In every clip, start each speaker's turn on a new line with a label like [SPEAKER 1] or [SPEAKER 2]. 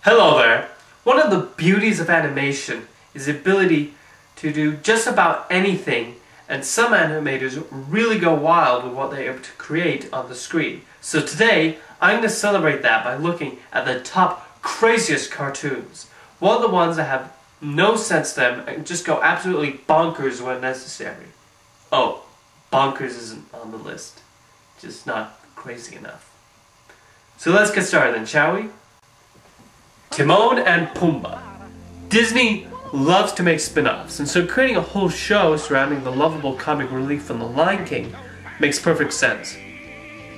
[SPEAKER 1] Hello there! One of the beauties of animation is the ability to do just about anything, and some animators really go wild with what they're able to create on the screen. So today, I'm going to celebrate that by looking at the top craziest cartoons. One of the ones that have no sense to them and just go absolutely bonkers when necessary. Oh, bonkers isn't on the list. Just not crazy enough. So let's get started then, shall we? Timon and Pumba. Disney loves to make spin-offs, and so creating a whole show surrounding the lovable comic relief from The Lion King makes perfect sense.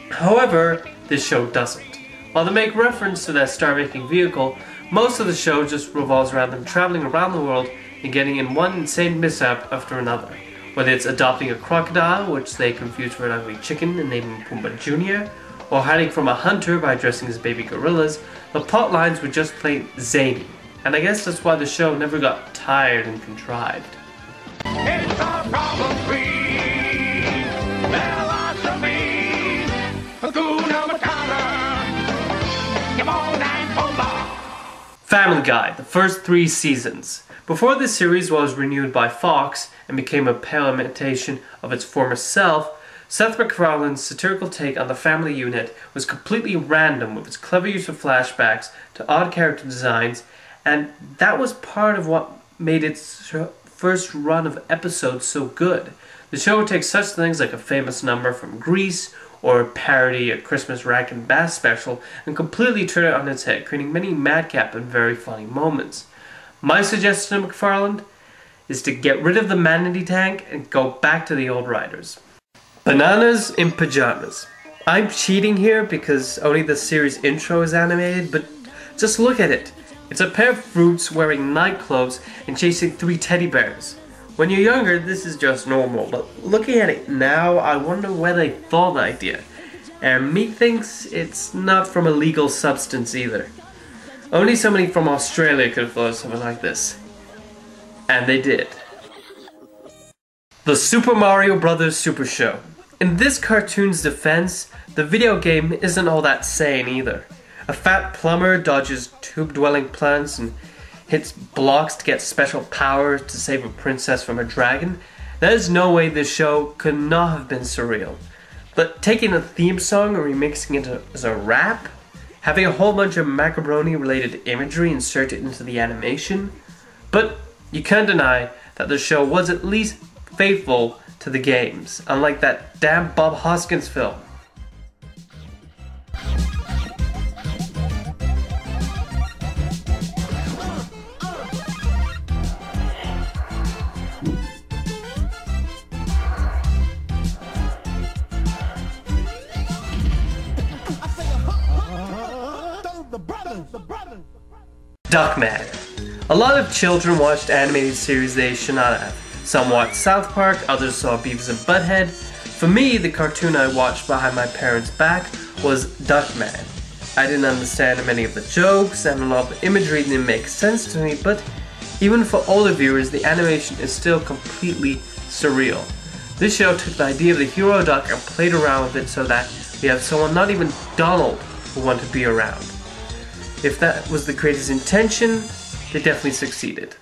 [SPEAKER 1] However, this show doesn't. While they make reference to that star-making vehicle, most of the show just revolves around them traveling around the world and getting in one insane mishap after another. Whether it's adopting a crocodile, which they confuse for an ugly chicken and naming Pumbaa Jr., or hiding from a hunter by dressing as baby gorillas, the plot lines were just plain zany. And I guess that's why the show never got tired and contrived.
[SPEAKER 2] It's a problem-free philosophy. Hakuna Matata. Timon and Pumba.
[SPEAKER 1] Family Guy, the first 3 seasons. Before this series was renewed by Fox and became a pale imitation of its former self, Seth MacFarlane's satirical take on the family unit was completely random, with its clever use of flashbacks to odd character designs, and that was part of what made its first run of episodes so good. The show would take such things like a famous number from Grease, or parody a Christmas Rankin Bass special, and completely turn it on its head, creating many madcap and very funny moments. My suggestion to MacFarlane is to get rid of the Manatee Tank and go back to the old writers. Bananas in Pajamas. I'm cheating here because only the series intro is animated, but just look at it. It's a pair of fruits wearing night clothes and chasing 3 teddy bears. When you're younger, this is just normal, but looking at it now, I wonder where they thought the idea. And me thinks it's not from a legal substance either. Only somebody from Australia could have thought of something like this. And they did. The Super Mario Bros. Super Show. In this cartoon's defense, the video game isn't all that sane either. A fat plumber dodges tube-dwelling plants and hits blocks to get special powers to save a princess from a dragon. There's no way this show could not have been surreal. But taking a theme song and remixing it as a rap, having a whole bunch of macaroni-related imagery inserted into the animation, but you can't deny that the show was at least faithful to the games, unlike that damn Bob Hoskins film. Duckman. A lot of children watched animated series they should not have. Some watched South Park, others saw Beavis and Butthead. For me, the cartoon I watched behind my parents' back was Duckman. I didn't understand many of the jokes, and a lot of the imagery didn't make sense to me, but even for older viewers, the animation is still completely surreal. This show took the idea of the hero duck and played around with it so that we have someone not even Donald who want to be around. If that was the creator's intention, they definitely succeeded.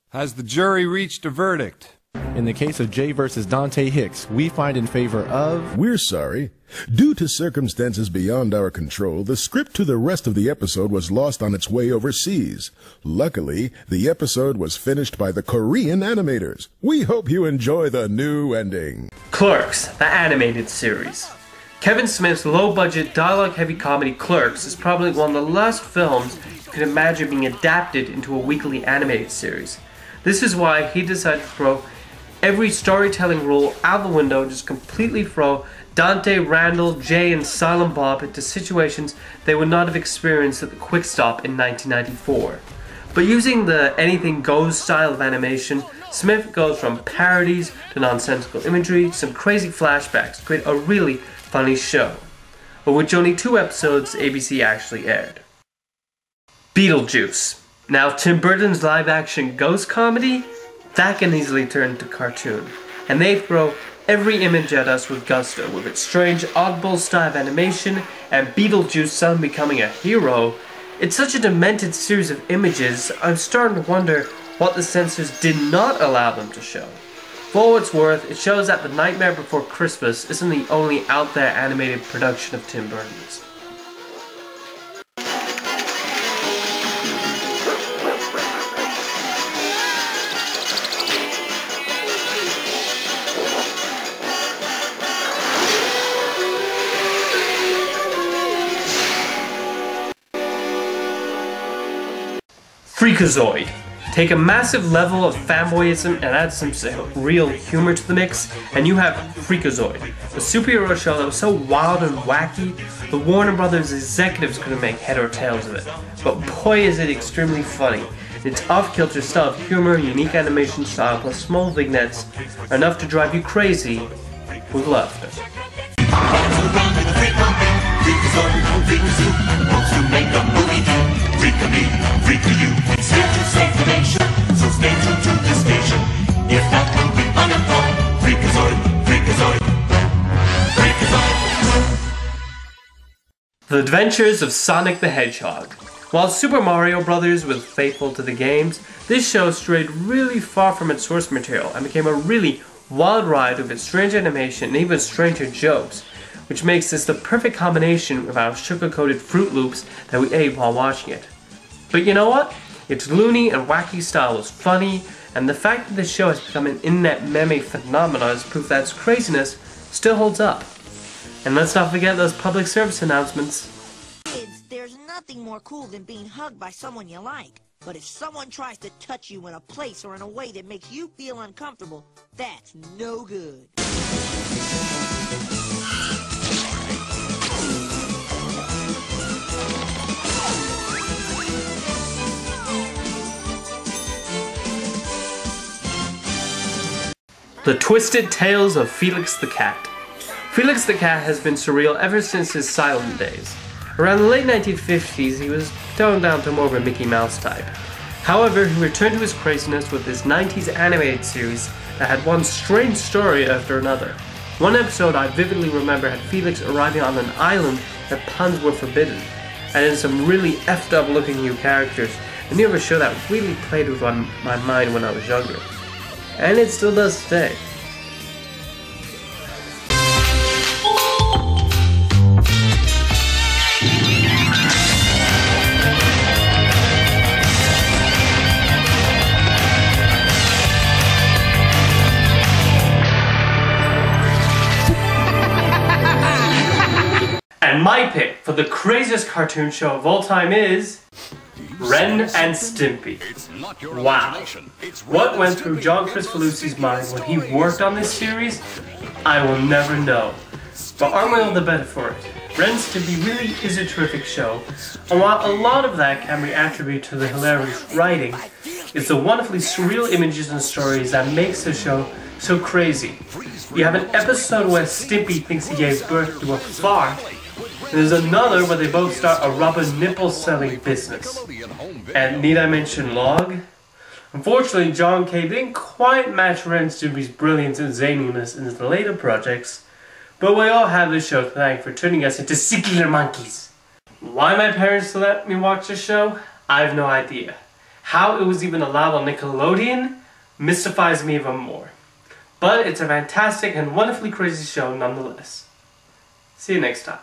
[SPEAKER 3] Has the jury reached a verdict?
[SPEAKER 4] In the case of Jay versus Dante Hicks, we find in favor of...
[SPEAKER 5] We're sorry. Due to circumstances beyond our control, the script to the rest of the episode was lost on its way overseas. Luckily, the episode was finished by the Korean animators. We hope you enjoy the new ending.
[SPEAKER 1] Clerks, the animated series. Kevin Smith's low-budget, dialogue-heavy comedy Clerks is probably one of the last films you could imagine being adapted into a weekly animated series. This is why he decided to throw every storytelling rule out the window and just completely throw Dante, Randall, Jay, and Silent Bob into situations they would not have experienced at the Quick Stop in 1994. But using the anything goes style of animation, Smith goes from parodies to nonsensical imagery to some crazy flashbacks to create a really funny show, of which only 2 episodes ABC actually aired. Beetlejuice. Now Tim Burton's live-action ghost comedy, that can easily turn to cartoon, and they throw every image at us with gusto, with its strange oddball style of animation and Beetlejuice suddenly becoming a hero. It's such a demented series of images, I'm starting to wonder what the censors did not allow them to show. For what it's worth, it shows that The Nightmare Before Christmas isn't the only out there animated production of Tim Burton's. Freakazoid. Take a massive level of fanboyism and add some real humor to the mix, and you have Freakazoid, a superhero show that was so wild and wacky, the Warner Brothers executives couldn't make head or tails of it. But boy is it extremely funny. Its off-kilter style of humor, unique animation style, plus small vignettes are enough to drive you crazy with laughter. The Adventures of Sonic the Hedgehog. While Super Mario Bros. Was faithful to the games, this show strayed really far from its source material and became a really wild ride with its strange animation and even stranger jokes, which makes this the perfect combination of our sugar-coated Fruit Loops that we ate while watching it. But you know what? Its loony and wacky style was funny, and the fact that this show has become an internet meme phenomenon is proof that its craziness still holds up. And let's not forget those public service announcements.
[SPEAKER 6] Kids, there's nothing more cool than being hugged by someone you like. But if someone tries to touch you in a place or in a way that makes you feel uncomfortable, that's no good.
[SPEAKER 1] The Twisted Tales of Felix the Cat. Felix the Cat has been surreal ever since his silent days. Around the late 1950s, he was toned down to more of a Mickey Mouse type. However, he returned to his craziness with this 90s animated series that had one strange story after another. One episode I vividly remember had Felix arriving on an island that puns were forbidden, and in some really effed up looking new characters, a new show that really played with my mind when I was younger. And it still does today. And my pick for the craziest cartoon show of all time is Ren and Stimpy. Wow. What went through John Kricfalusi's mind when he worked on this series? I will never know. But aren't we all the better for it? Ren and Stimpy really is a terrific show, and while a lot of that can be attributed to the hilarious writing, it's the wonderfully surreal images and stories that makes the show so crazy. You have an episode where Stimpy thinks he gave birth to a fart, and there's another where they both start a rubber nipple selling business. And need I mention Log? Unfortunately, John K. didn't quite match Ren and Stimpy's brilliance and zaniness in his later projects, but we all have this show to thank for turning us into secular monkeys. Why my parents let me watch this show? I have no idea. How it was even allowed on Nickelodeon mystifies me even more. But it's a fantastic and wonderfully crazy show nonetheless. See you next time.